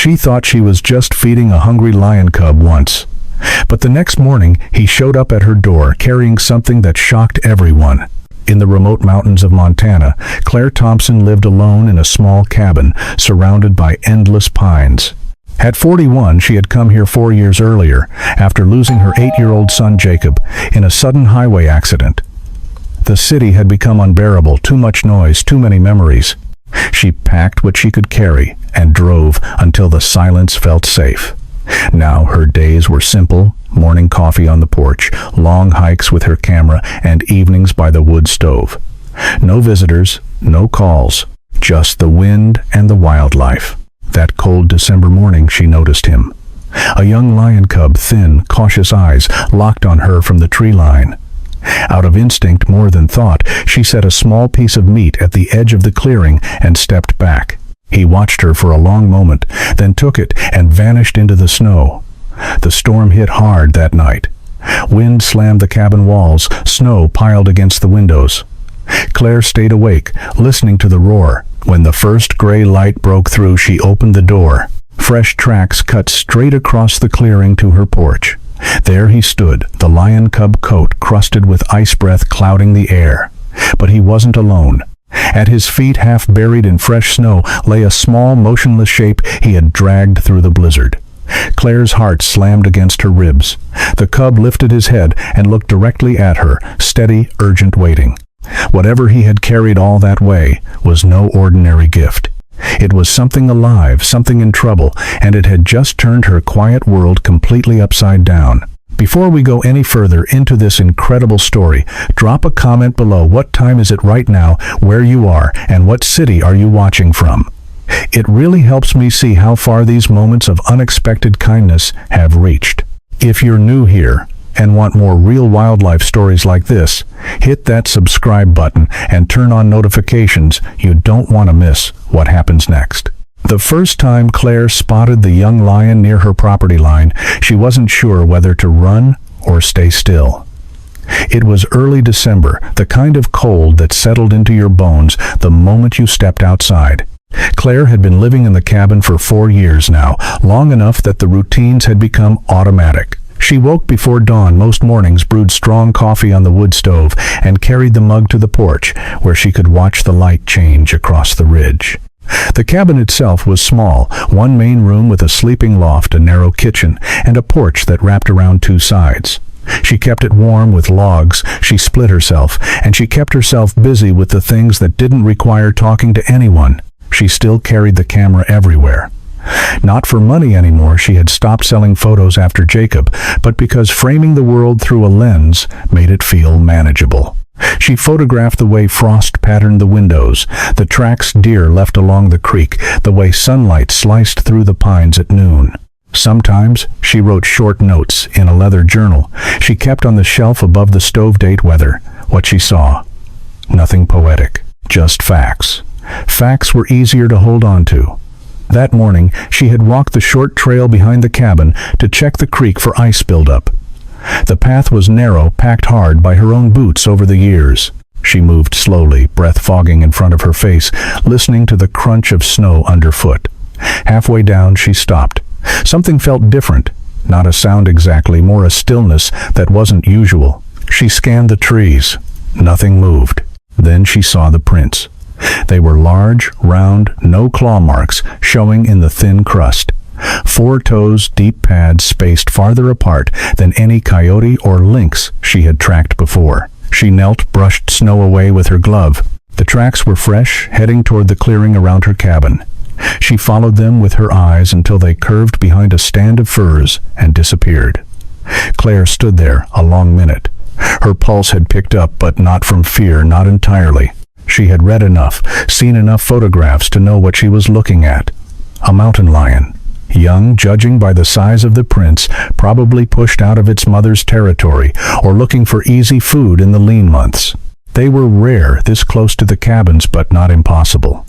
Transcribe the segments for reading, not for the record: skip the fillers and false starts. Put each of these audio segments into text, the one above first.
She thought she was just feeding a hungry lion cub once. But the next morning, he showed up at her door carrying something that shocked everyone. In the remote mountains of Montana, Claire Thompson lived alone in a small cabin, surrounded by endless pines. At 41, she had come here 4 years earlier, after losing her 8-year-old son Jacob in a sudden highway accident. The city had become unbearable, too much noise, too many memories. She packed what she could carry and drove until the silence felt safe. Now her days were simple: morning coffee on the porch, long hikes with her camera, and evenings by the wood stove. No visitors, no calls, just the wind and the wildlife. That cold December morning she noticed him. A young lion cub, thin, cautious eyes locked on her from the tree line. Out of instinct more than thought, she set a small piece of meat at the edge of the clearing and stepped back. He watched her for a long moment, then took it and vanished into the snow. The storm hit hard that night. Wind slammed the cabin walls, snow piled against the windows. Claire stayed awake, listening to the roar. When the first gray light broke through, she opened the door. Fresh tracks cut straight across the clearing to her porch. There he stood, the lion cub coat crusted with ice breath clouding the air. But he wasn't alone. At his feet, half buried in fresh snow, lay a small, motionless shape he had dragged through the blizzard. Claire's heart slammed against her ribs. The cub lifted his head and looked directly at her, steady, urgent, waiting. Whatever he had carried all that way was no ordinary gift. It was something alive, something in trouble, and it had just turned her quiet world completely upside down. Before we go any further into this incredible story, drop a comment below. What time is it right now, where you are, and what city are you watching from? It really helps me see how far these moments of unexpected kindness have reached. If you're new here and want more real wildlife stories like this, hit that subscribe button and turn on notifications. You don't want to miss what happens next. The first time Claire spotted the young lion near her property line, she wasn't sure whether to run or stay still. It was early December, the kind of cold that settled into your bones the moment you stepped outside. Claire had been living in the cabin for 4 years now, long enough that the routines had become automatic. She woke before dawn most mornings, brewed strong coffee on the wood stove, and carried the mug to the porch, where she could watch the light change across the ridge. The cabin itself was small, one main room with a sleeping loft, a narrow kitchen, and a porch that wrapped around 2 sides. She kept it warm with logs, she split herself, and she kept herself busy with the things that didn't require talking to anyone. She still carried the camera everywhere. Not for money anymore, she had stopped selling photos after Jacob, but because framing the world through a lens made it feel manageable. She photographed the way frost patterned the windows, the tracks deer left along the creek, the way sunlight sliced through the pines at noon. Sometimes she wrote short notes in a leather journal she kept on the shelf above the stove. Date, weather, what she saw. Nothing poetic, just facts. Facts were easier to hold on to. That morning, she had walked the short trail behind the cabin to check the creek for ice buildup. The path was narrow, packed hard by her own boots over the years. She moved slowly, breath fogging in front of her face, listening to the crunch of snow underfoot. Halfway down, she stopped. Something felt different. Not a sound exactly, more a stillness that wasn't usual. She scanned the trees. Nothing moved. Then she saw the prints. They were large, round, no claw marks showing in the thin crust. 4 toes, deep pads spaced farther apart than any coyote or lynx she had tracked before. She knelt, brushed snow away with her glove. The tracks were fresh, heading toward the clearing around her cabin. She followed them with her eyes until they curved behind a stand of firs and disappeared. Claire stood there a long minute. Her pulse had picked up, but not from fear, not entirely. She had read enough, seen enough photographs to know what she was looking at. A mountain lion. Young, judging by the size of the prints, probably pushed out of its mother's territory, or looking for easy food in the lean months. They were rare this close to the cabins, but not impossible.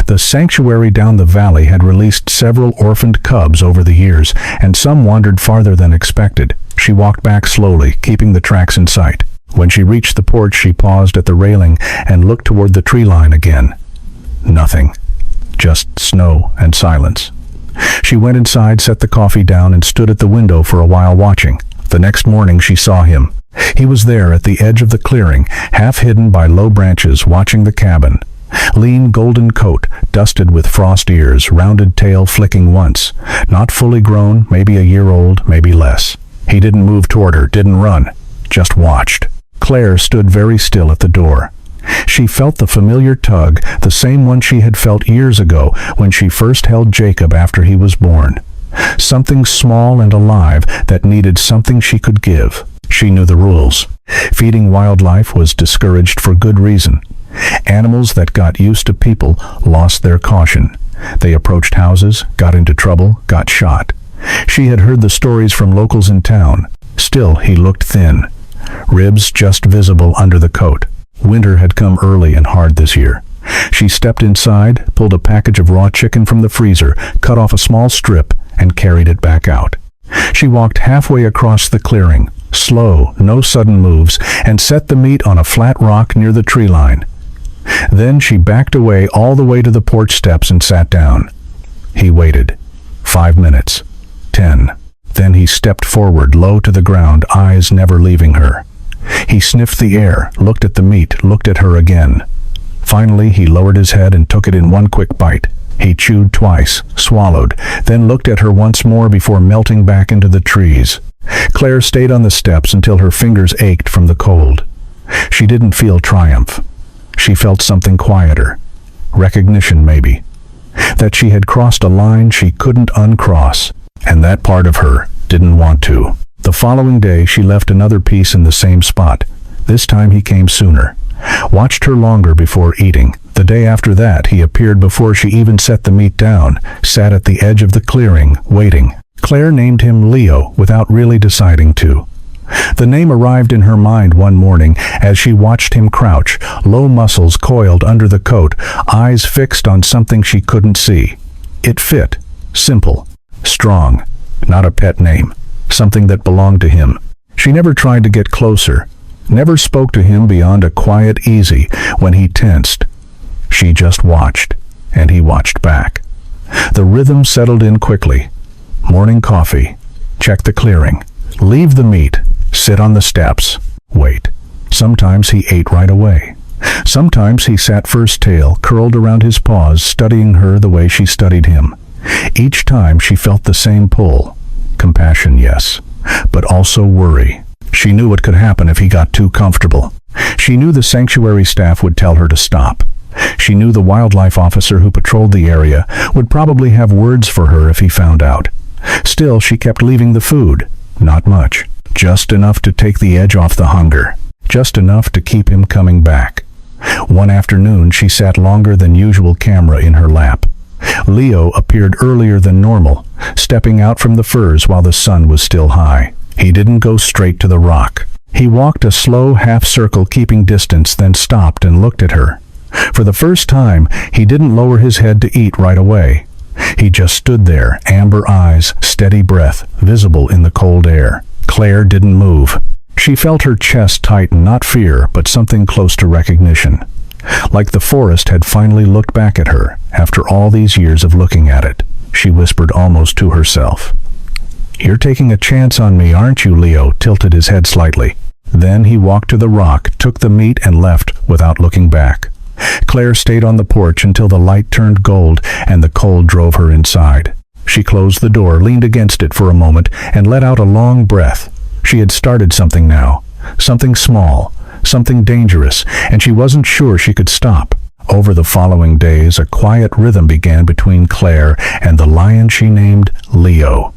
The sanctuary down the valley had released several orphaned cubs over the years, and some wandered farther than expected. She walked back slowly, keeping the tracks in sight. When she reached the porch, she paused at the railing and looked toward the tree line again. Nothing. Just snow and silence. She went inside, set the coffee down, and stood at the window for a while watching. The next morning she saw him. He was there at the edge of the clearing, half hidden by low branches, watching the cabin. Lean golden coat, dusted with frost ears, rounded tail flicking once. Not fully grown, maybe a year old, maybe less. He didn't move toward her, didn't run, just watched. Claire stood very still at the door. She felt the familiar tug, the same one she had felt years ago when she first held Jacob after he was born. Something small and alive that needed something she could give. She knew the rules. Feeding wildlife was discouraged for good reason. Animals that got used to people lost their caution. They approached houses, got into trouble, got shot. She had heard the stories from locals in town. Still, he looked thin. Ribs just visible under the coat. Winter had come early and hard this year. She stepped inside, pulled a package of raw chicken from the freezer, cut off a small strip, and carried it back out. She walked halfway across the clearing, slow, no sudden moves, and set the meat on a flat rock near the tree line. Then she backed away all the way to the porch steps and sat down. He waited. 5 minutes. 10. Then he stepped forward, low to the ground, eyes never leaving her. He sniffed the air, looked at the meat, looked at her again. Finally, he lowered his head and took it in one quick bite. He chewed twice, swallowed, then looked at her once more before melting back into the trees. Claire stayed on the steps until her fingers ached from the cold. She didn't feel triumph. She felt something quieter. Recognition, maybe. That she had crossed a line she couldn't uncross, and that part of her didn't want to. The following day she left another piece in the same spot. This time he came sooner. Watched her longer before eating. The day after that he appeared before she even set the meat down, sat at the edge of the clearing, waiting. Claire named him Leo without really deciding to. The name arrived in her mind one morning as she watched him crouch, low muscles coiled under the coat, eyes fixed on something she couldn't see. It fit. Simple. Strong. Not a pet name. Something that belonged to him. She never tried to get closer. Never spoke to him beyond a quiet easy when he tensed. She just watched, and he watched back. The rhythm settled in quickly. Morning coffee. Check the clearing. Leave the meat. Sit on the steps. Wait. Sometimes he ate right away. Sometimes he sat first tail, curled around his paws, studying her the way she studied him. Each time she felt the same pull. Compassion, yes, but also worry. She knew what could happen if he got too comfortable. She knew the sanctuary staff would tell her to stop. She knew the wildlife officer who patrolled the area would probably have words for her if he found out. Still, she kept leaving the food. Not much. Just enough to take the edge off the hunger. Just enough to keep him coming back. One afternoon, she sat longer than usual, camera in her lap. Leo appeared earlier than normal, stepping out from the firs while the sun was still high. He didn't go straight to the rock. He walked a slow half-circle, keeping distance, then stopped and looked at her. For the first time, he didn't lower his head to eat right away. He just stood there, amber eyes, steady breath, visible in the cold air. Claire didn't move. She felt her chest tighten, not fear, but something close to recognition. Like the forest had finally looked back at her, after all these years of looking at it. She whispered almost to herself. "You're taking a chance on me, aren't you?" Leo tilted his head slightly. Then he walked to the rock, took the meat, and left without looking back. Claire stayed on the porch until the light turned gold and the cold drove her inside. She closed the door, leaned against it for a moment, and let out a long breath. She had started something now. Something small. Something dangerous, and she wasn't sure she could stop. Over the following days, a quiet rhythm began between Claire and the lion she named Leo.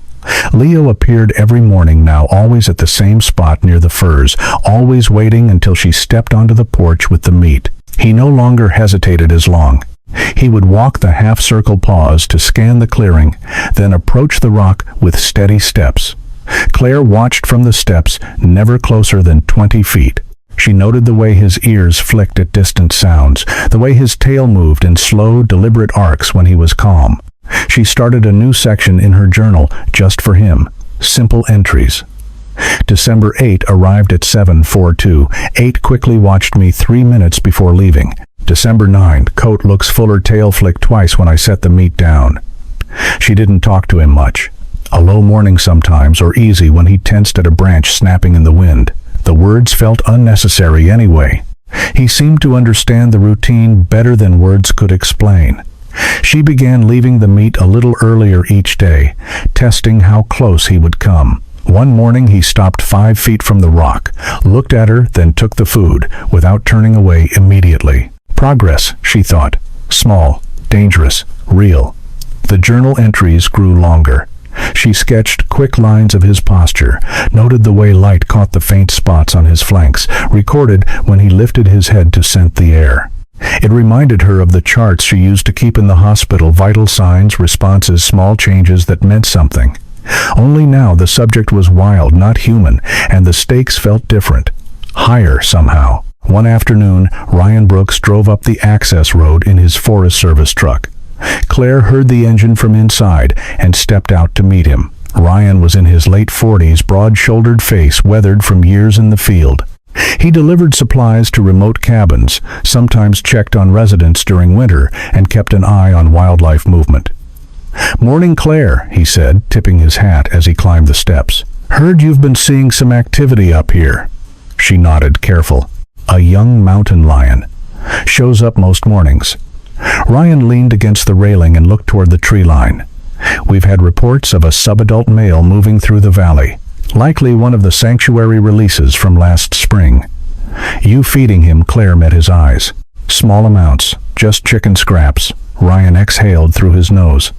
Leo appeared every morning now, always at the same spot near the firs, always waiting until she stepped onto the porch with the meat. He no longer hesitated as long. He would walk the half-circle, pause to scan the clearing, then approach the rock with steady steps. Claire watched from the steps, never closer than 20 feet. She noted the way his ears flicked at distant sounds, the way his tail moved in slow, deliberate arcs when he was calm. She started a new section in her journal just for him. Simple entries. December 8 arrived at 7:42. 8 quickly watched me 3 minutes before leaving. December 9, coat looks fuller, tail flicked twice when I set the meat down. She She didn't talk to him much. A low mourning sometimes, or easy when he tensed at a branch snapping in the wind. The words felt unnecessary anyway. He seemed to understand the routine better than words could explain. She began leaving the meet a little earlier each day, testing how close he would come. One morning he stopped 5 feet from the rock, looked at her, then took the food, without turning away immediately. Progress, she thought. Small, dangerous, real. The journal entries grew longer. She sketched quick lines of his posture, noted the way light caught the faint spots on his flanks, recorded when he lifted his head to scent the air. It reminded her of the charts she used to keep in the hospital, vital signs, responses, small changes that meant something. Only now the subject was wild, not human, and the stakes felt different. Higher, somehow. One afternoon, Ryan Brooks drove up the access road in his Forest Service truck. Claire heard the engine from inside and stepped out to meet him. Ryan was in his late 40s, broad-shouldered face weathered from years in the field. He delivered supplies to remote cabins, sometimes checked on residents during winter, and kept an eye on wildlife movement. "Morning, Claire," he said, tipping his hat as he climbed the steps. "Heard you've been seeing some activity up here." She nodded, careful. "A young mountain lion. Shows up most mornings." Ryan leaned against the railing and looked toward the tree line. "We've had reports of a subadult male moving through the valley. Likely one of the sanctuary releases from last spring." "You feeding him?" Claire met his eyes. "Small amounts, just chicken scraps." Ryan exhaled through his nose.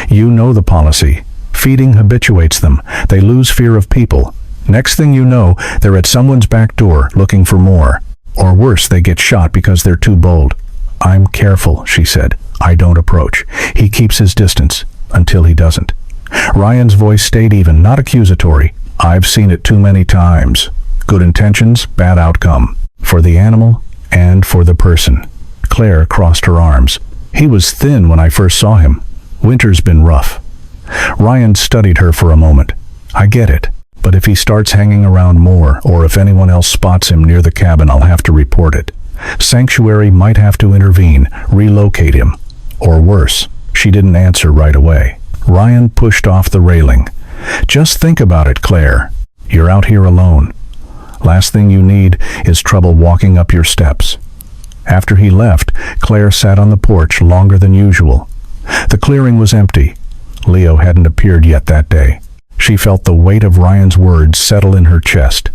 "You know the policy. Feeding habituates them. They lose fear of people. Next thing you know, they're at someone's back door looking for more. Or worse, they get shot because they're too bold." "I'm careful," she said. "I don't approach. He keeps his distance, until he doesn't." Ryan's voice stayed even, not accusatory. "I've seen it too many times. Good intentions, bad outcome. For the animal, and for the person." Claire crossed her arms. "He was thin when I first saw him. Winter's been rough." Ryan studied her for a moment. "I get it. But if he starts hanging around more, or if anyone else spots him near the cabin, I'll have to report it. Sanctuary might have to intervene, relocate him. Or worse." She didn't answer right away. Ryan pushed off the railing. "Just think about it, Claire. You're out here alone. Last thing you need is trouble walking up your steps." After he left, Claire sat on the porch longer than usual. The clearing was empty. Leo hadn't appeared yet that day. She felt the weight of Ryan's words settle in her chest.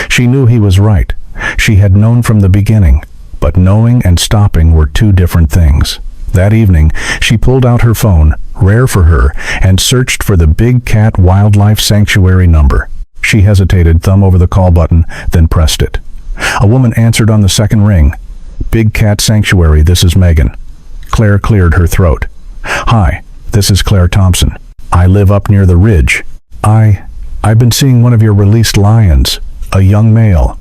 She knew he was right. She had known from the beginning, but knowing and stopping were two different things. That evening, she pulled out her phone, rare for her, and searched for the Big Cat Wildlife Sanctuary number. She hesitated, thumb over the call button, then pressed it. A woman answered on the second ring. "Big Cat Sanctuary, this is Megan." Claire cleared her throat. "Hi, this is Claire Thompson. I live up near the ridge. I've been seeing one of your released lions, a young male.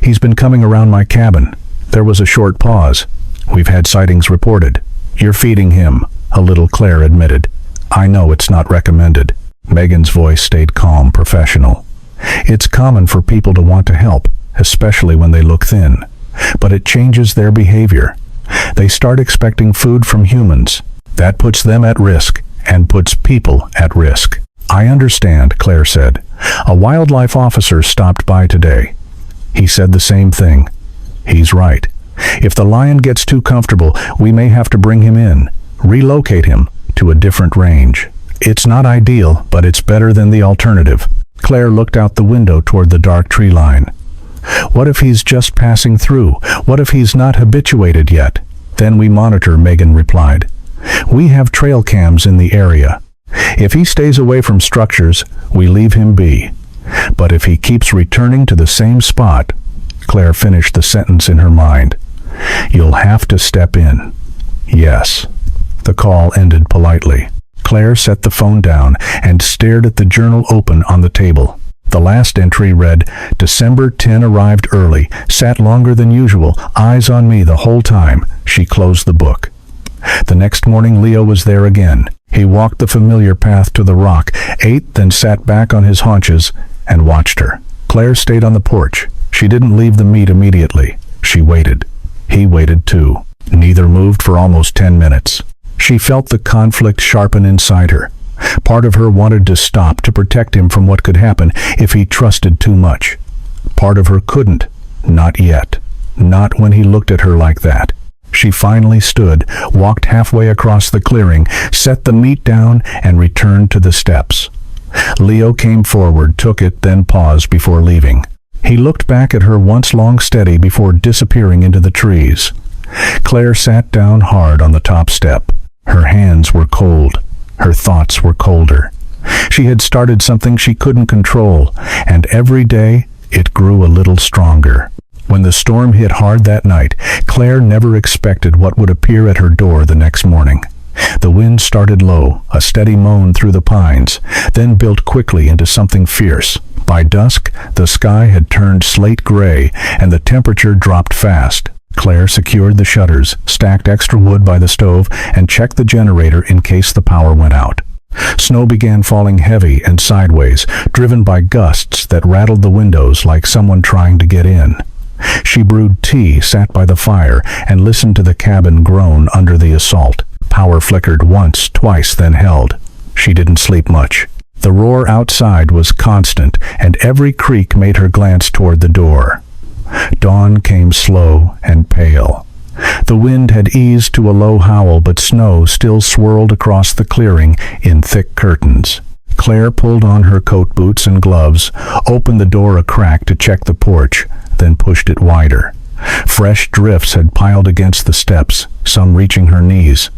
He's been coming around my cabin." There was a short pause. "We've had sightings reported." "You're feeding him," a little, Claire admitted. "I know it's not recommended." Megan's voice stayed calm, professional. "It's common for people to want to help, especially when they look thin. But it changes their behavior. They start expecting food from humans. That puts them at risk, and puts people at risk." "I understand," Claire said. "A wildlife officer stopped by today. He said the same thing. He's right. If the lion gets too comfortable, we may have to bring him in, relocate him to a different range. It's not ideal, but it's better than the alternative." Claire looked out the window toward the dark tree line. "What if he's just passing through? What if he's not habituated yet?" "Then we monitor," Megan replied. "We have trail cams in the area. If he stays away from structures, we leave him be. But if he keeps returning to the same spot," Claire finished the sentence in her mind, "you'll have to step in." "Yes." The call ended politely. Claire set the phone down and stared at the journal open on the table. The last entry read, "December 10 arrived early, sat longer than usual, eyes on me the whole time." She closed the book. The next morning Leo was there again. He walked the familiar path to the rock, ate, then sat back on his haunches and watched her. Claire stayed on the porch. She didn't leave the meet immediately. She waited. He waited too. Neither moved for almost 10 minutes. She felt the conflict sharpen inside her. Part of her wanted to stop to protect him from what could happen if he trusted too much. Part of her couldn't. Not yet. Not when he looked at her like that. She finally stood, walked halfway across the clearing, set the meat down, and returned to the steps. Leo came forward, took it, then paused before leaving. He looked back at her once long steady before disappearing into the trees. Claire sat down hard on the top step. Her hands were cold. Her thoughts were colder. She had started something she couldn't control, and every day it grew a little stronger. When the storm hit hard that night, Claire never expected what would appear at her door the next morning. The wind started low, a steady moan through the pines, then built quickly into something fierce. By dusk, the sky had turned slate gray, and the temperature dropped fast. Claire secured the shutters, stacked extra wood by the stove, and checked the generator in case the power went out. Snow began falling heavy and sideways, driven by gusts that rattled the windows like someone trying to get in. She brewed tea, sat by the fire, and listened to the cabin groan under the assault. Power flickered once, twice, then held. She didn't sleep much. The roar outside was constant, and every creak made her glance toward the door. Dawn came slow and pale. The wind had eased to a low howl, but snow still swirled across the clearing in thick curtains. Claire pulled on her coat boots and gloves, opened the door a crack to check the porch, then pushed it wider. Fresh drifts had piled against the steps, some reaching her knees.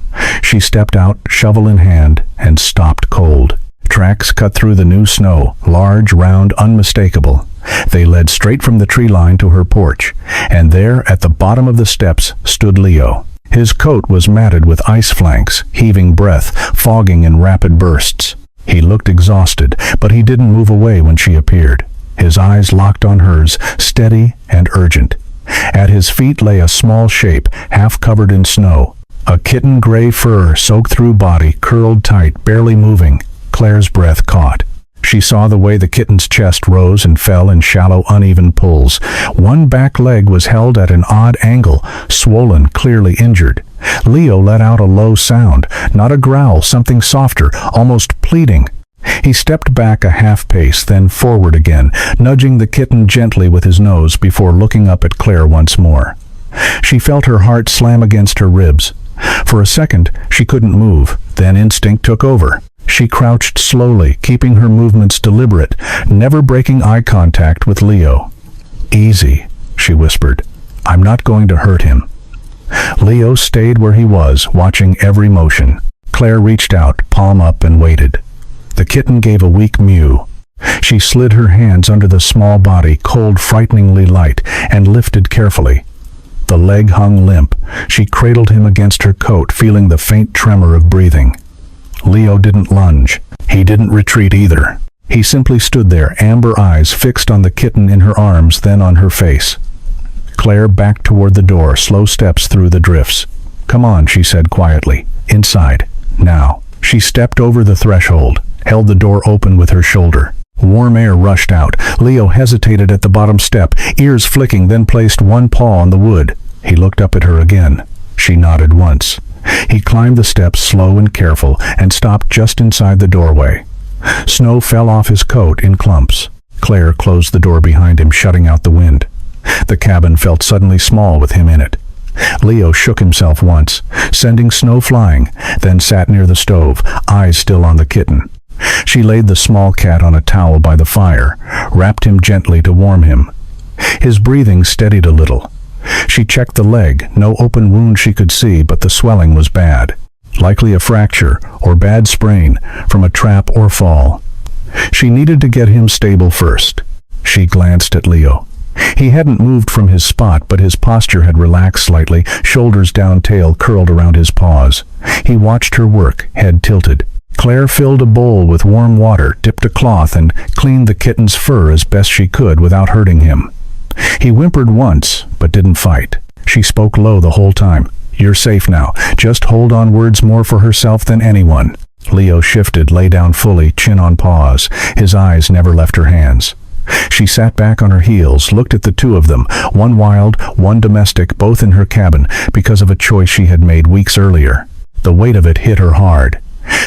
She stepped out, shovel in hand, and stopped cold. Tracks cut through the new snow, large, round, unmistakable. They led straight from the tree line to her porch, and there, at the bottom of the steps, stood Leo. His coat was matted with ice flanks, heaving breath, fogging in rapid bursts. He looked exhausted, but he didn't move away when she appeared. His eyes locked on hers, steady and urgent. At his feet lay a small shape, half covered in snow. A kitten gray fur soaked through body, curled tight, barely moving. Claire's breath caught. She saw the way the kitten's chest rose and fell in shallow, uneven pulls. One back leg was held at an odd angle, swollen, clearly injured. Leo let out a low sound, not a growl, something softer, almost pleading. He stepped back a half-pace, then forward again, nudging the kitten gently with his nose before looking up at Claire once more. She felt her heart slam against her ribs. For a second, she couldn't move, then instinct took over. She crouched slowly, keeping her movements deliberate, never breaking eye contact with Leo. "Easy," she whispered. "I'm not going to hurt him." Leo stayed where he was, watching every motion. Claire reached out, palm up, and waited. The kitten gave a weak mew. She slid her hands under the small body, cold, frighteningly light, and lifted carefully. The leg hung limp. She cradled him against her coat, feeling the faint tremor of breathing. Leo didn't lunge. He didn't retreat either. He simply stood there, amber eyes fixed on the kitten in her arms, then on her face. Claire backed toward the door, slow steps through the drifts. "Come on," she said quietly. "Inside. Now." She stepped over the threshold, held the door open with her shoulder. Warm air rushed out. Leo hesitated at the bottom step, ears flicking, then placed one paw on the wood. He looked up at her again. She nodded once. He climbed the steps, slow and careful, and stopped just inside the doorway. Snow fell off his coat in clumps. Claire closed the door behind him, shutting out the wind. The cabin felt suddenly small with him in it. Leo shook himself once, sending snow flying, then sat near the stove, eyes still on the kitten. She laid the small cat on a towel by the fire, wrapped him gently to warm him. His breathing steadied a little. She checked the leg, no open wound she could see, but the swelling was bad. Likely a fracture or bad sprain from a trap or fall. She needed to get him stable first. She glanced at Leo. He hadn't moved from his spot, but his posture had relaxed slightly, shoulders down, tail curled around his paws. He watched her work, head tilted. Claire filled a bowl with warm water, dipped a cloth, and cleaned the kitten's fur as best she could without hurting him. He whimpered once, but didn't fight. She spoke low the whole time. "You're safe now. Just hold on," words more for herself than anyone. Leo shifted, lay down fully, chin on paws. His eyes never left her hands. She sat back on her heels, looked at the two of them, one wild, one domestic, both in her cabin, because of a choice she had made weeks earlier. The weight of it hit her hard.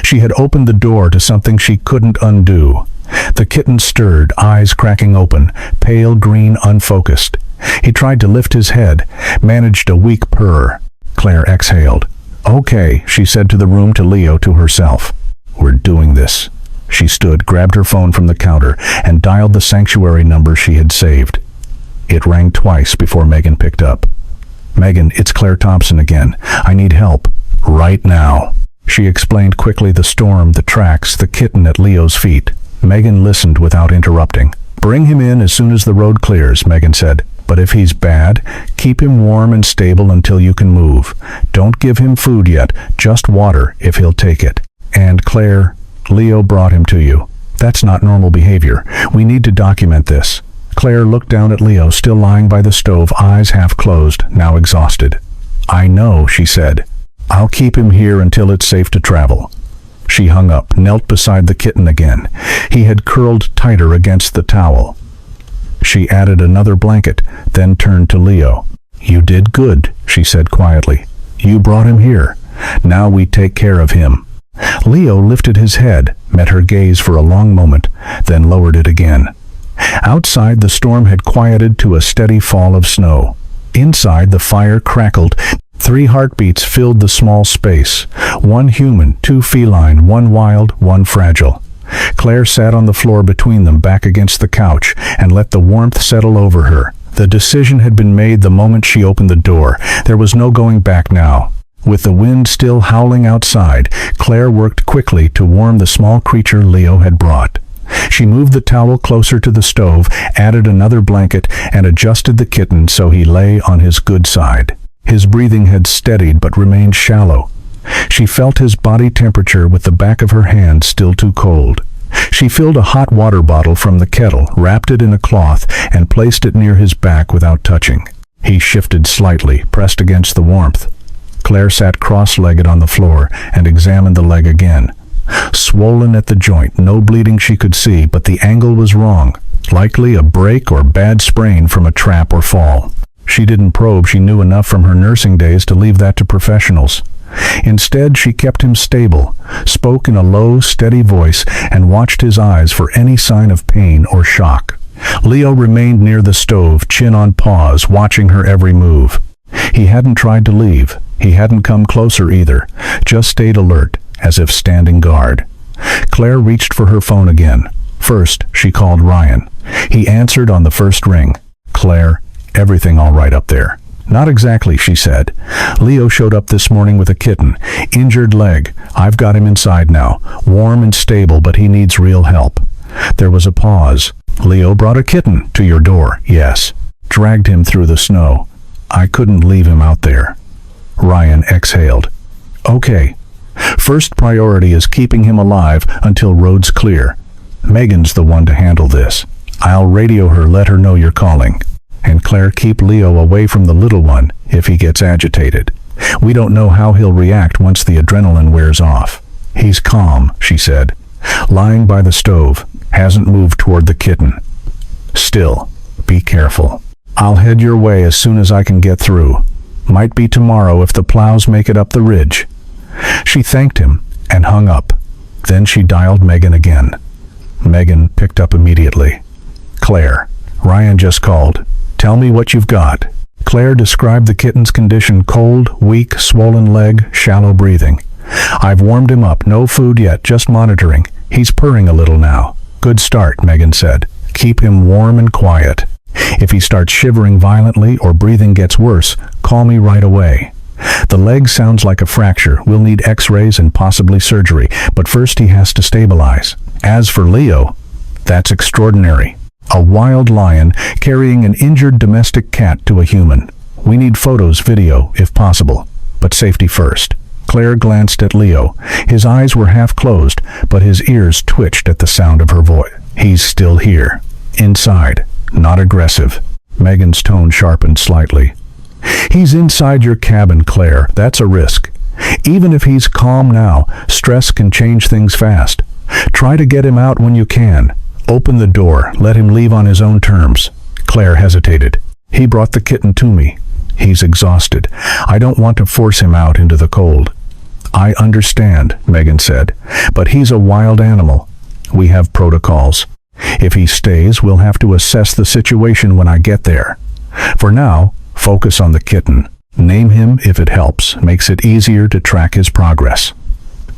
She had opened the door to something she couldn't undo. The kitten stirred, eyes cracking open, pale green, unfocused. He tried to lift his head, managed a weak purr. Claire exhaled. "Okay," she said to the room, to Leo, to herself. "We're doing this." She stood, grabbed her phone from the counter, and dialed the sanctuary number she had saved. It rang twice before Megan picked up. "Megan, it's Claire Thompson again. I need help. Right now." She explained quickly the storm, the tracks, the kitten at Leo's feet. Megan listened without interrupting. "Bring him in as soon as the road clears," Megan said. "But if he's bad, keep him warm and stable until you can move. Don't give him food yet, just water if he'll take it. And Claire, Leo brought him to you. That's not normal behavior. We need to document this." Claire looked down at Leo, still lying by the stove, eyes half closed, now exhausted. "I know," she said. "I'll keep him here until it's safe to travel." She hung up, knelt beside the kitten again. He had curled tighter against the towel. She added another blanket, then turned to Leo. "You did good," she said quietly. "You brought him here. Now we take care of him." Leo lifted his head, met her gaze for a long moment, then lowered it again. Outside, the storm had quieted to a steady fall of snow. Inside, the fire crackled. 3 heartbeats filled the small space. 1 human, 2 feline, 1 wild, 1 fragile. Claire sat on the floor between them, back against the couch, and let the warmth settle over her. The decision had been made the moment she opened the door. There was no going back now. With the wind still howling outside, Claire worked quickly to warm the small creature Leo had brought. She moved the towel closer to the stove, added another blanket, and adjusted the kitten so he lay on his good side. His breathing had steadied but remained shallow. She felt his body temperature with the back of her hand still too cold. She filled a hot water bottle from the kettle, wrapped it in a cloth, and placed it near his back without touching. He shifted slightly, pressed against the warmth. Claire sat cross-legged on the floor and examined the leg again. Swollen at the joint, no bleeding she could see, but the angle was wrong. Likely a break or bad sprain from a trap or fall. She didn't probe. She knew enough from her nursing days to leave that to professionals. Instead, she kept him stable, spoke in a low, steady voice, and watched his eyes for any sign of pain or shock. Leo remained near the stove, chin on paws, watching her every move. He hadn't tried to leave. He hadn't come closer either, just stayed alert, as if standing guard. Claire reached for her phone again. First, she called Ryan. He answered on the first ring. "Claire, everything all right up there?" "Not exactly," she said. "Leo showed up this morning with a kitten. Injured leg. I've got him inside now. Warm and stable, but he needs real help." There was a pause. "Leo brought a kitten to your door?" "Yes." "Dragged him through the snow. I couldn't leave him out there." Ryan exhaled. "Okay. First priority is keeping him alive until road's clear. Megan's the one to handle this. I'll radio her, let her know you're calling. And Claire, keep Leo away from the little one if he gets agitated. We don't know how he'll react once the adrenaline wears off." "He's calm," she said. "Lying by the stove, hasn't moved toward the kitten. Still, be careful. I'll head your way as soon as I can get through. Might be tomorrow if the plows make it up the ridge." She thanked him and hung up. Then she dialed Megan again. Megan picked up immediately. "Claire, Ryan just called. Tell me what you've got." Claire described the kitten's condition: cold, weak, swollen leg, shallow breathing. "I've warmed him up, no food yet, just monitoring. He's purring a little now." "Good start," Megan said. "Keep him warm and quiet. If he starts shivering violently or breathing gets worse, call me right away. The leg sounds like a fracture. We'll need x-rays and possibly surgery, but first he has to stabilize. As for Leo, that's extraordinary. A wild lion carrying an injured domestic cat to a human. We need photos, video, if possible, but safety first." Claire glanced at Leo. His eyes were half closed, but his ears twitched at the sound of her voice. "He's still here. Inside. Not aggressive." Megan's tone sharpened slightly. "He's inside your cabin, Claire. That's a risk. Even if he's calm now, stress can change things fast. Try to get him out when you can. Open the door. Let him leave on his own terms." Claire hesitated. "He brought the kitten to me. He's exhausted. I don't want to force him out into the cold." I understand, Megan said, but he's a wild animal. We have protocols. If he stays, we'll have to assess the situation when I get there. For now, focus on the kitten. Name him if it helps, makes it easier to track his progress.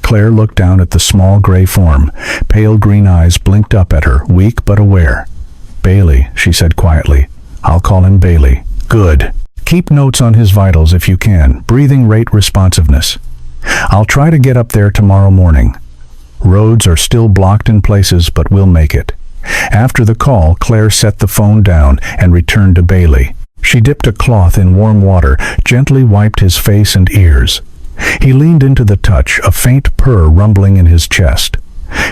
Claire looked down at the small gray form. Pale green eyes blinked up at her, weak but aware. Bailey, she said quietly. I'll call him Bailey. Good. Keep notes on his vitals if you can. Breathing rate, responsiveness. I'll try to get up there tomorrow morning. Roads are still blocked in places, but we'll make it. After the call, Claire set the phone down and returned to Bailey. She dipped a cloth in warm water, gently wiped his face and ears. He leaned into the touch, a faint purr rumbling in his chest.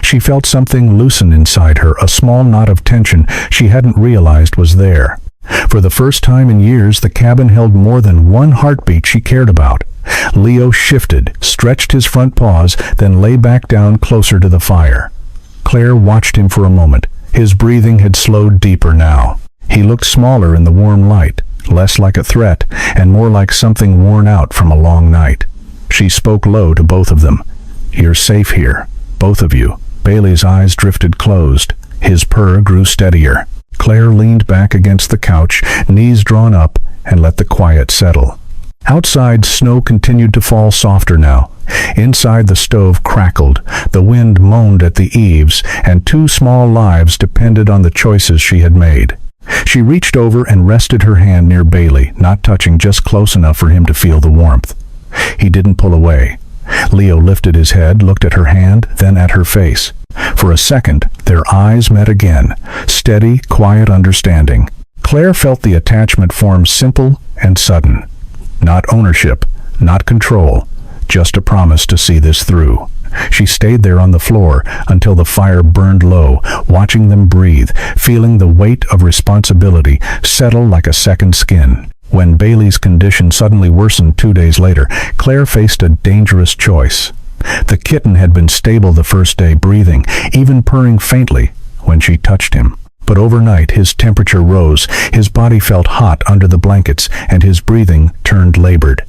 She felt something loosen inside her, a small knot of tension she hadn't realized was there. For the first time in years, the cabin held more than one heartbeat she cared about. Leo shifted, stretched his front paws, then lay back down closer to the fire. Claire watched him for a moment. His breathing had slowed deeper now. He looked smaller in the warm light, less like a threat, and more like something worn out from a long night. She spoke low to both of them. You're safe here, both of you. Bailey's eyes drifted closed. His purr grew steadier. Claire leaned back against the couch, knees drawn up, and let the quiet settle. Outside, snow continued to fall softer now. Inside, the stove crackled, the wind moaned at the eaves, and 2 small lives depended on the choices she had made. She reached over and rested her hand near Bailey, not touching, just close enough for him to feel the warmth. He didn't pull away. Leo lifted his head, looked at her hand, then at her face. For a second, their eyes met again, steady, quiet understanding. Claire felt the attachment form simple and sudden. Not ownership, not control, just a promise to see this through. She stayed there on the floor until the fire burned low, watching them breathe, feeling the weight of responsibility settle like a second skin. When Bailey's condition suddenly worsened 2 days later, Claire faced a dangerous choice. The kitten had been stable the first day, breathing, even purring faintly when she touched him. But overnight his temperature rose, his body felt hot under the blankets, and his breathing turned labored.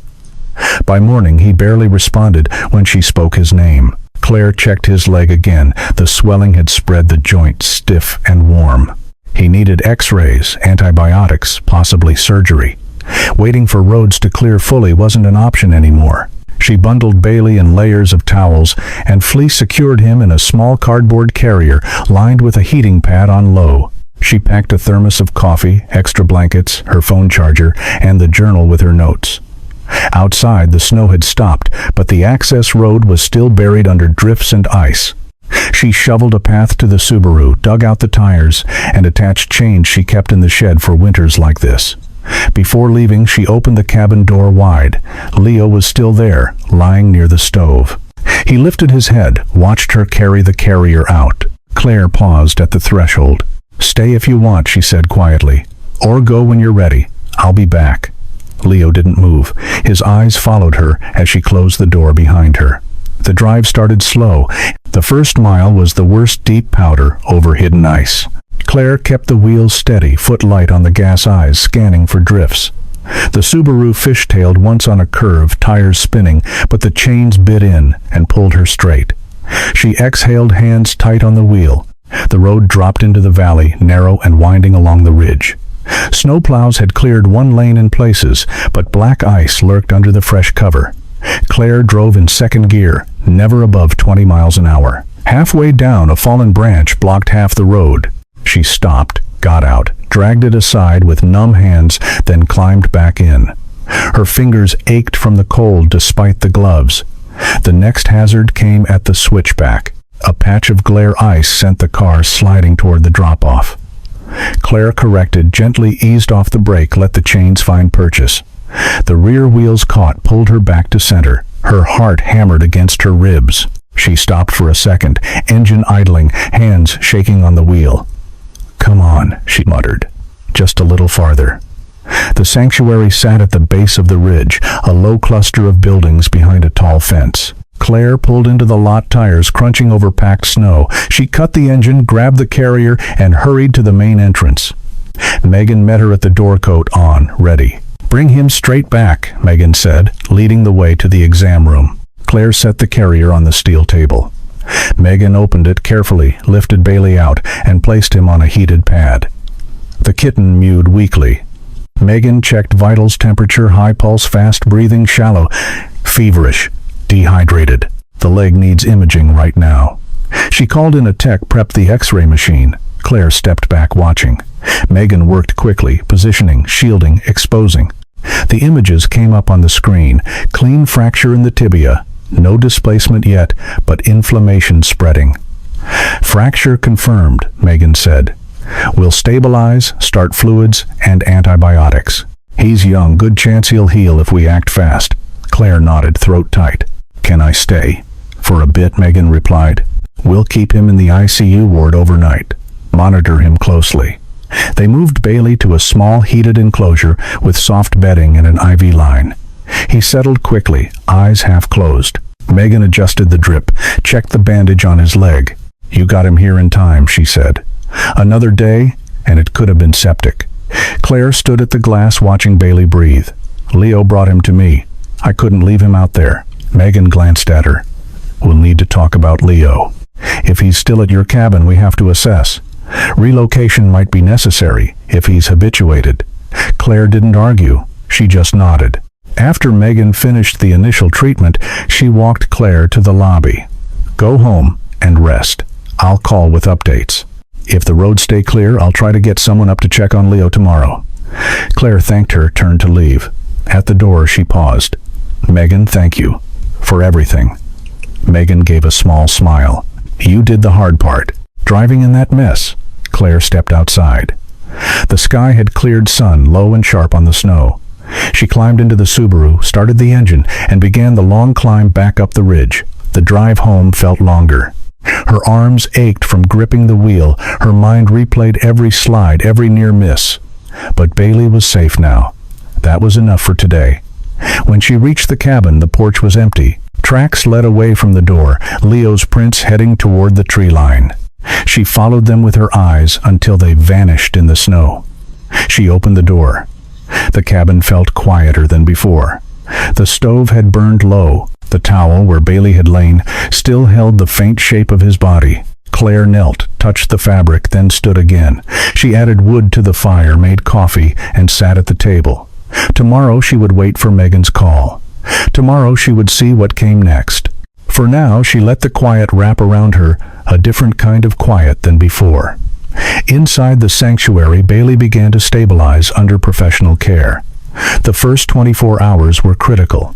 By morning he barely responded when she spoke his name. Claire checked his leg again. The swelling had spread the joint, stiff and warm. He needed x-rays, antibiotics, possibly surgery. Waiting for roads to clear fully wasn't an option anymore. She bundled Bailey in layers of towels, and Fleece secured him in a small cardboard carrier lined with a heating pad on low. She packed a thermos of coffee, extra blankets, her phone charger, and the journal with her notes. Outside, the snow had stopped, but the access road was still buried under drifts and ice. She shoveled a path to the Subaru, dug out the tires, and attached chains she kept in the shed for winters like this. Before leaving, she opened the cabin door wide. Leo was still there, lying near the stove. He lifted his head, watched her carry the carrier out. Claire paused at the threshold. Stay if you want, she said quietly. Or go when you're ready. I'll be back. Leo didn't move. His eyes followed her as she closed the door behind her. The drive started slow. The first mile was the worst deep powder over hidden ice. Claire kept the wheels steady, foot light on the gas eyes, scanning for drifts. The Subaru fishtailed once on a curve, tires spinning, but the chains bit in and pulled her straight. She exhaled, hands tight on the wheel. The road dropped into the valley, narrow and winding along the ridge. Snowplows had cleared one lane in places, but black ice lurked under the fresh cover. Claire drove in second gear, never above 20 miles an hour. Halfway down, a fallen branch blocked half the road. She stopped, got out, dragged it aside with numb hands, then climbed back in. Her fingers ached from the cold despite the gloves. The next hazard came at the switchback. A patch of glare ice sent the car sliding toward the drop-off. Claire corrected, gently eased off the brake, let the chains find purchase. The rear wheels caught, pulled her back to center. Her heart hammered against her ribs. She stopped for a second, engine idling, hands shaking on the wheel. Come on, she muttered. Just a little farther. The sanctuary sat at the base of the ridge, a low cluster of buildings behind a tall fence. Claire pulled into the lot, tires crunching over packed snow. She cut the engine, grabbed the carrier, and hurried to the main entrance. Megan met her at the door, coat on, ready. Bring him straight back, Megan said, leading the way to the exam room. Claire set the carrier on the steel table. Megan opened it carefully, lifted Bailey out, and placed him on a heated pad. The kitten mewed weakly. Megan checked vitals: temperature, high pulse, fast breathing, shallow, feverish, dehydrated. The leg needs imaging right now. She called in a tech, prepped the x-ray machine. Claire stepped back watching. Megan worked quickly, positioning, shielding, exposing. The images came up on the screen. Clean fracture in the tibia. No displacement yet, but inflammation spreading. Fracture confirmed, Megan said. We'll stabilize, start fluids, and antibiotics. He's young, good chance he'll heal if we act fast. Claire nodded, throat tight. Can I stay? For a bit, Megan replied. We'll keep him in the ICU ward overnight. Monitor him closely. They moved Bailey to a small heated enclosure with soft bedding and an IV line. He settled quickly, eyes half closed. Megan adjusted the drip, checked the bandage on his leg. You got him here in time, she said. Another day, and it could have been septic. Claire stood at the glass watching Bailey breathe. Leo brought him to me. I couldn't leave him out there. Megan glanced at her. We'll need to talk about Leo. If he's still at your cabin, we have to assess. Relocation might be necessary if he's habituated. Claire didn't argue. She just nodded. After Megan finished the initial treatment, she walked Claire to the lobby. Go home and rest. I'll call with updates. If the roads stay clear, I'll try to get someone up to check on Leo tomorrow. Claire thanked her, turned to leave. At the door, she paused. Megan, thank you for everything. Megan gave a small smile. You did the hard part. Driving in that mess. Claire stepped outside. The sky had cleared, sun low and sharp on the snow. She climbed into the Subaru, started the engine, and began the long climb back up the ridge. The drive home felt longer. Her arms ached from gripping the wheel. Her mind replayed every slide, every near miss. But Bailey was safe now. That was enough for today. When she reached the cabin, the porch was empty. Tracks led away from the door, Leo's prints heading toward the tree line. She followed them with her eyes until they vanished in the snow. She opened the door. The cabin felt quieter than before. The stove had burned low. The towel where Bailey had lain still held the faint shape of his body. Claire knelt, touched the fabric, then stood again. She added wood to the fire, made coffee, and sat at the table. Tomorrow she would wait for Megan's call. Tomorrow she would see what came next. For now, she let the quiet wrap around her, a different kind of quiet than before. Inside the sanctuary, Bailey began to stabilize under professional care. The first 24 hours were critical.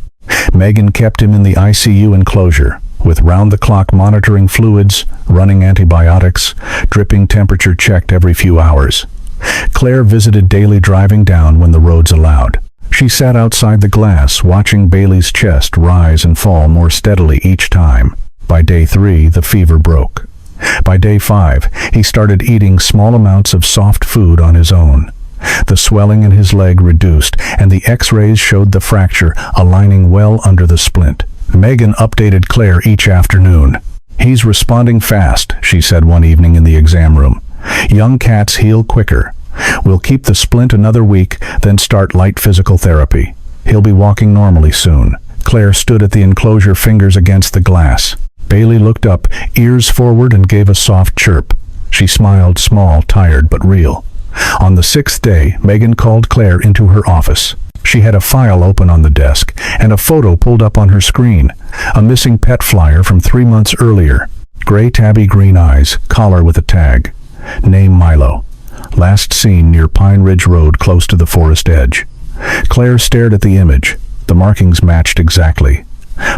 Megan kept him in the ICU enclosure, with round-the-clock monitoring fluids, running antibiotics, dripping temperature checked every few hours. Claire visited daily, driving down when the roads allowed. She sat outside the glass, watching Bailey's chest rise and fall more steadily each time. By day 3, the fever broke. By day 5, he started eating small amounts of soft food on his own. The swelling in his leg reduced, and the x-rays showed the fracture aligning well under the splint. Megan updated Claire each afternoon. He's responding fast, she said one evening in the exam room. Young cats heal quicker. We'll keep the splint another week, then start light physical therapy. He'll be walking normally soon. Claire stood at the enclosure, fingers against the glass. Bailey looked up, ears forward, and gave a soft chirp. She smiled, small, tired, but real. On the 6th day, Megan called Claire into her office. She had a file open on the desk, and a photo pulled up on her screen. A missing pet flyer from 3 months earlier. Gray tabby green eyes, collar with a tag. Name Milo. Last seen near Pine Ridge Road, close to the forest edge. Claire stared at the image. The markings matched exactly.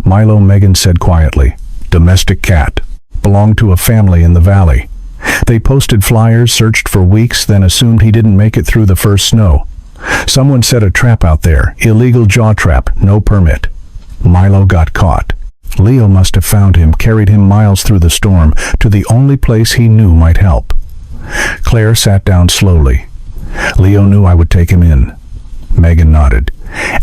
Milo, Megan said quietly. Domestic cat. Belonged to a family in the valley. They posted flyers, searched for weeks, then assumed he didn't make it through the first snow. Someone set a trap out there. Illegal jaw trap, no permit. Milo got caught. Leo must have found him, carried him miles through the storm, to the only place he knew might help. Claire sat down slowly. Leo knew I would take him in. Megan nodded.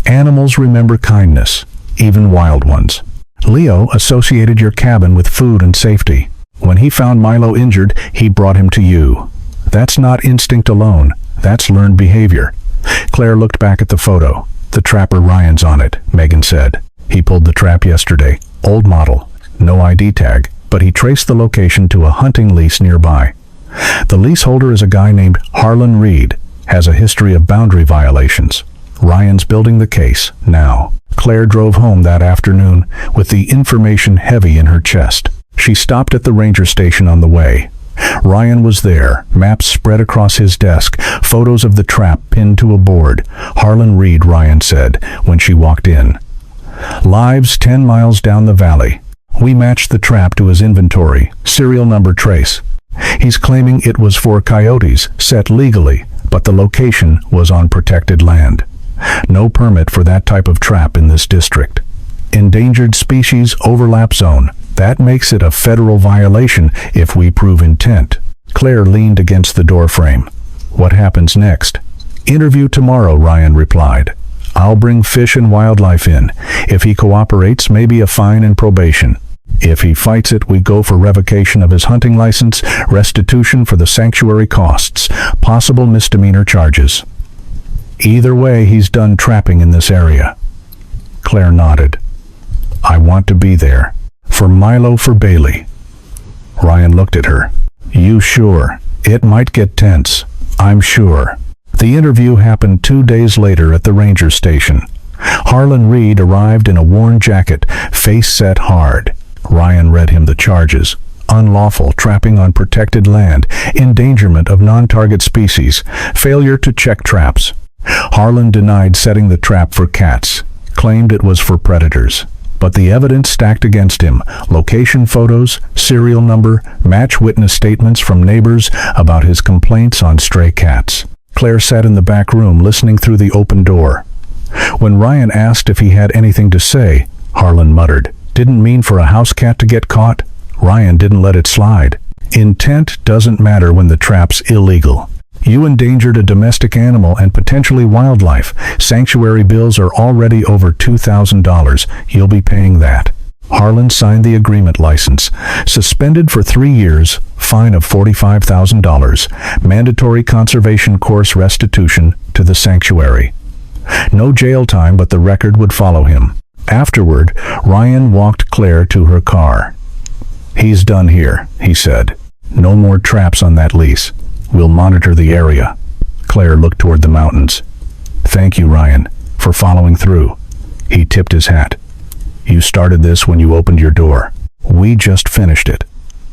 Animals remember kindness, even wild ones. Leo associated your cabin with food and safety. When he found Milo injured, he brought him to you. That's not instinct alone. That's learned behavior. Claire looked back at the photo. The trapper Ryan's on it, Megan said. He pulled the trap yesterday. Old model, no ID tag, but he traced the location to a hunting lease nearby. The leaseholder is a guy named Harlan Reed, has a history of boundary violations. Ryan's building the case now. Claire drove home that afternoon with the information heavy in her chest. She stopped at the ranger station on the way. Ryan was there, maps spread across his desk, photos of the trap pinned to a board. Harlan Reed, Ryan said when she walked in. Lives 10 miles down the valley. We matched the trap to his inventory, serial number trace. He's claiming it was for coyotes, set legally, but the location was on protected land. No permit for that type of trap in this district. Endangered species overlap zone. That makes it a federal violation if we prove intent. Claire leaned against the doorframe. What happens next? Interview tomorrow, Ryan replied. I'll bring Fish and Wildlife in. If he cooperates, maybe a fine and probation. If he fights it, we go for revocation of his hunting license, restitution for the sanctuary costs, possible misdemeanor charges. Either way, he's done trapping in this area. Claire nodded. I want to be there. For Milo, for Bailey. Ryan looked at her. You sure? It might get tense. I'm sure. The interview happened 2 days later at the ranger station. Harlan Reed arrived in a worn jacket, face set hard. Ryan read him the charges. Unlawful trapping on protected land, endangerment of non-target species, failure to check traps. Harlan denied setting the trap for cats, claimed it was for predators. But the evidence stacked against him, location photos, serial number, match witness statements from neighbors about his complaints on stray cats. Claire sat in the back room listening through the open door. When Ryan asked if he had anything to say, Harlan muttered, "Didn't mean for a house cat to get caught." Ryan didn't let it slide. Intent doesn't matter when the trap's illegal. You endangered a domestic animal and potentially wildlife. Sanctuary bills are already over $2,000. You'll be paying that. Harlan signed the agreement license. Suspended for 3 years, fine of $45,000. Mandatory conservation course restitution to the sanctuary. No jail time, but the record would follow him. Afterward, Ryan walked Claire to her car. He's done here, he said. No more traps on that lease. We'll monitor the area. Claire looked toward the mountains. Thank you, Ryan, for following through. He tipped his hat. You started this when you opened your door. We just finished it.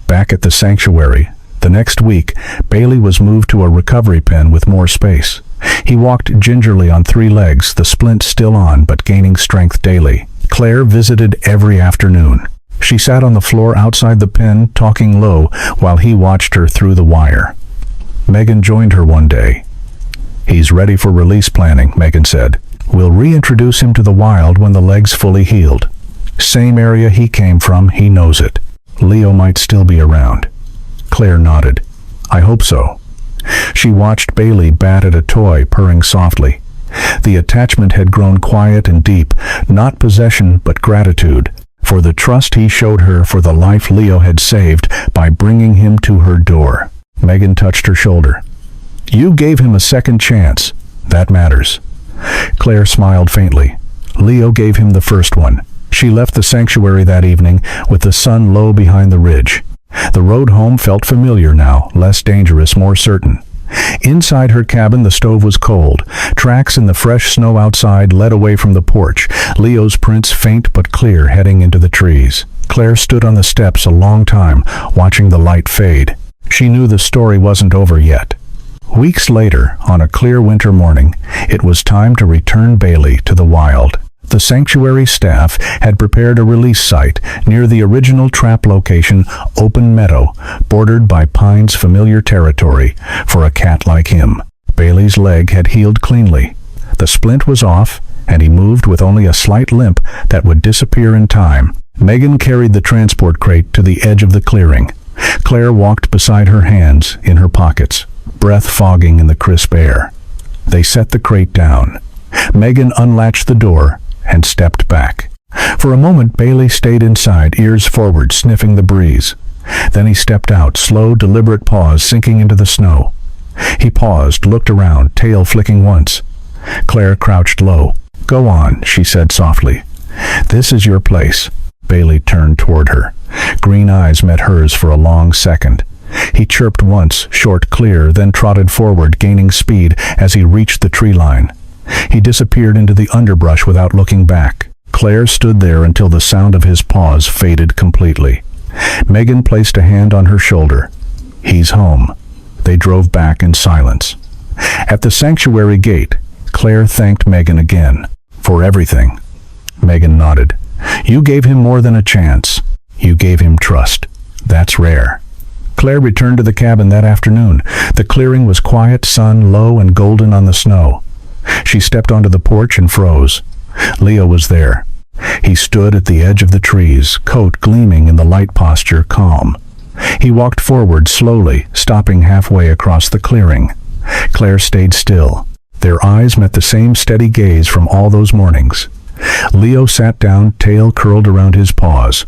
Back at the sanctuary, the next week, Bailey was moved to a recovery pen with more space. He walked gingerly on 3 legs, the splint still on, but gaining strength daily. Claire visited every afternoon. She sat on the floor outside the pen, talking low, while he watched her through the wire. Megan joined her one day. He's ready for release planning, Megan said. We'll reintroduce him to the wild when the leg's fully healed. Same area he came from, he knows it. Leo might still be around. Claire nodded. I hope so. She watched Bailey bat at a toy, purring softly. The attachment had grown quiet and deep, not possession but gratitude, for the trust he showed her for the life Leo had saved by bringing him to her door. Megan touched her shoulder. You gave him a second chance. That matters. Claire smiled faintly. Leo gave him the first one. She left the sanctuary that evening with the sun low behind the ridge. The road home felt familiar now, less dangerous, more certain. Inside her cabin, the stove was cold. Tracks in the fresh snow outside led away from the porch, Leo's prints faint but clear heading into the trees. Claire stood on the steps a long time, watching the light fade. She knew the story wasn't over yet. Weeks later, on a clear winter morning, it was time to return Bailey to the wild. The sanctuary staff had prepared a release site near the original trap location, open meadow, bordered by pines, familiar territory for a cat like him. Bailey's leg had healed cleanly. The splint was off, and he moved with only a slight limp that would disappear in time. Megan carried the transport crate to the edge of the clearing. Claire walked beside her, hands in her pockets, breath fogging in the crisp air. They set the crate down. Megan unlatched the door and stepped back. For a moment, Bailey stayed inside, ears forward, sniffing the breeze. Then he stepped out, slow, deliberate pause sinking into the snow. He paused, looked around, tail flicking once. Claire crouched low. Go on, she said softly. This is your place. Bailey turned toward her. Green eyes met hers for a long second. He chirped once, short, clear, then trotted forward, gaining speed as he reached the tree line. He disappeared into the underbrush without looking back. Claire stood there until the sound of his paws faded completely. Megan placed a hand on her shoulder. He's home. They drove back in silence. At the sanctuary gate, Claire thanked Megan again. For everything. Megan nodded. You gave him more than a chance. You gave him trust. That's rare. Claire returned to the cabin that afternoon. The clearing was quiet, sun low and golden on the snow. She stepped onto the porch and froze. Leo was there. He stood at the edge of the trees, coat gleaming in the light posture, calm. He walked forward slowly, stopping halfway across the clearing. Claire stayed still. Their eyes met the same steady gaze from all those mornings. Leo sat down, tail curled around his paws.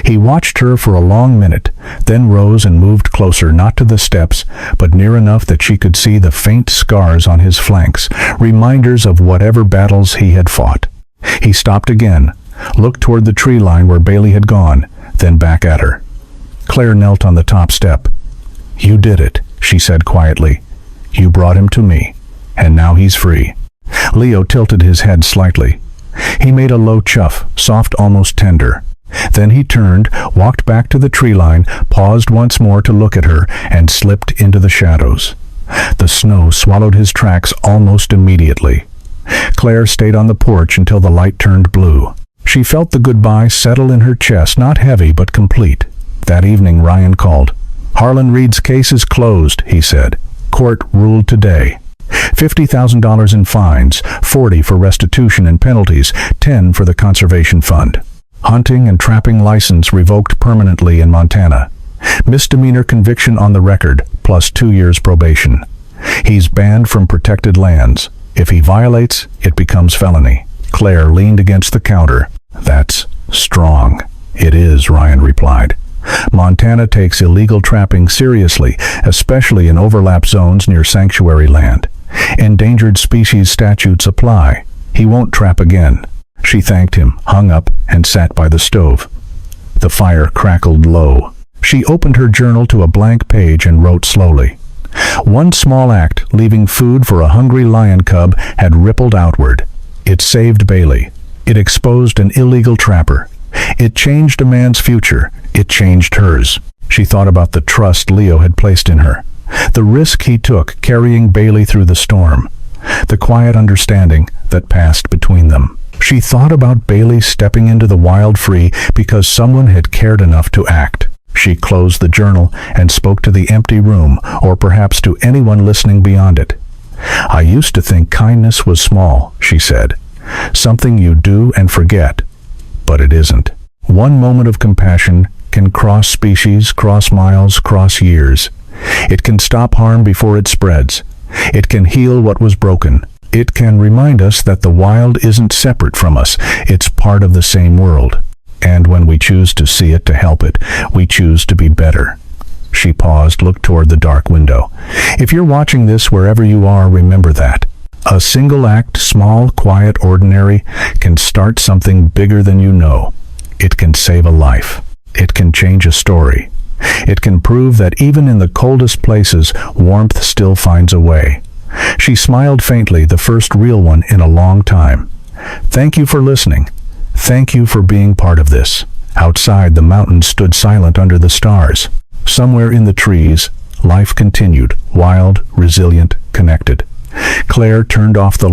He watched her for a long minute, then rose and moved closer, not to the steps, but near enough that she could see the faint scars on his flanks, reminders of whatever battles he had fought. He stopped again, looked toward the tree line where Bailey had gone, then back at her. Claire knelt on the top step. You did it, she said quietly. You brought him to me, and now he's free. Leo tilted his head slightly. He made a low chuff, soft, almost tender. Then he turned, walked back to the tree line, paused once more to look at her, and slipped into the shadows. The snow swallowed his tracks almost immediately. Claire stayed on the porch until the light turned blue. She felt the goodbye settle in her chest, not heavy but complete. That evening Ryan called. Harlan Reed's case is closed, he said. Court ruled today. $50,000 in fines, $40,000 for restitution and penalties, $10,000 for the conservation fund. Hunting and trapping license revoked permanently in Montana. Misdemeanor conviction on the record, plus 2 years probation. He's banned from protected lands. If he violates, it becomes felony. Claire leaned against the counter. That's strong. It is, Ryan replied. Montana takes illegal trapping seriously, especially in overlap zones near sanctuary land. Endangered species statutes apply. He won't trap again. She thanked him, hung up, and sat by the stove. The fire crackled low. She opened her journal to a blank page and wrote slowly. One small act, leaving food for a hungry lion cub, had rippled outward. It saved Bailey. It exposed an illegal trapper. It changed a man's future. It changed hers. She thought about the trust Leo had placed in her. The risk he took carrying Bailey through the storm. The quiet understanding that passed between them. She thought about Bailey stepping into the wild free because someone had cared enough to act. She closed the journal and spoke to the empty room, or perhaps to anyone listening beyond it. I used to think kindness was small, she said. Something you do and forget. But it isn't. One moment of compassion can cross species, cross miles, cross years. It can stop harm before it spreads. It can heal what was broken. It can remind us that the wild isn't separate from us. It's part of the same world. And when we choose to see it, to help it, we choose to be better. She paused, looked toward the dark window. If you're watching this wherever you are, remember that. A single act, small, quiet, ordinary, can start something bigger than you know. It can save a life. It can change a story. It can prove that even in the coldest places, warmth still finds a way. She smiled faintly, the first real one in a long time. Thank you for listening. Thank you for being part of this. Outside, the mountains stood silent under the stars. Somewhere in the trees, life continued, wild, resilient, connected. Claire turned off the